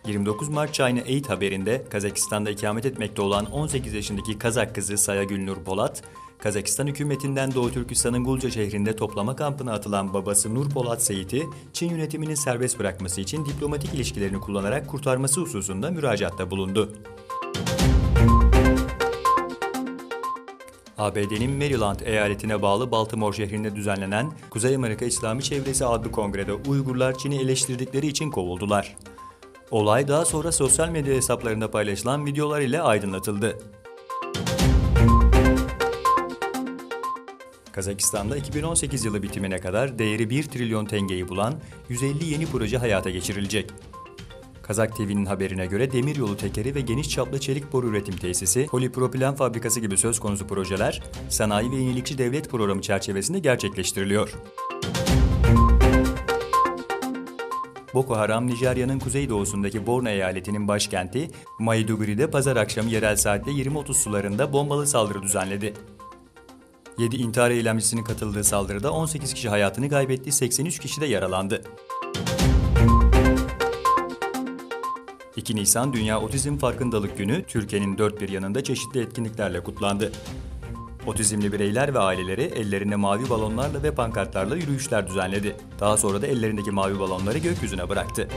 29 Mart China 8 haberinde Kazakistan'da ikamet etmekte olan 18 yaşındaki Kazak kızı Saya Gülnur Polat, Kazakistan hükümetinden Doğu Türkistan'ın Gulca şehrinde toplama kampına atılan babası Nur Polat Seyit'i, Çin yönetiminin serbest bırakması için diplomatik ilişkilerini kullanarak kurtarması hususunda müracaatta bulundu. ABD'nin Maryland eyaletine bağlı Baltimore şehrinde düzenlenen Kuzey Amerika İslami Çevresi adlı kongrede Uygurlar Çin'i eleştirdikleri için kovuldular. Olay daha sonra sosyal medya hesaplarında paylaşılan videolar ile aydınlatıldı. Kazakistan'da 2018 yılı bitimine kadar değeri 1 trilyon tengeyi bulan 150 yeni proje hayata geçirilecek. Kazak TV'nin haberine göre demiryolu tekeri ve geniş çaplı çelik boru üretim tesisi, polipropilen fabrikası gibi söz konusu projeler, Sanayi ve Yenilikçi Devlet Programı çerçevesinde gerçekleştiriliyor. Boko Haram, Nijerya'nın kuzeydoğusundaki Borno eyaletinin başkenti Maiduguri'de pazar akşamı yerel saatte 20:30 sularında bombalı saldırı düzenledi. 7 intihar eylemcisinin katıldığı saldırıda 18 kişi hayatını kaybetti, 83 kişi de yaralandı. 2 Nisan Dünya Otizm Farkındalık Günü, Türkiye'nin dört bir yanında çeşitli etkinliklerle kutlandı. Otizmli bireyler ve aileleri ellerinde mavi balonlarla ve pankartlarla yürüyüşler düzenledi. Daha sonra da ellerindeki mavi balonları gökyüzüne bıraktı.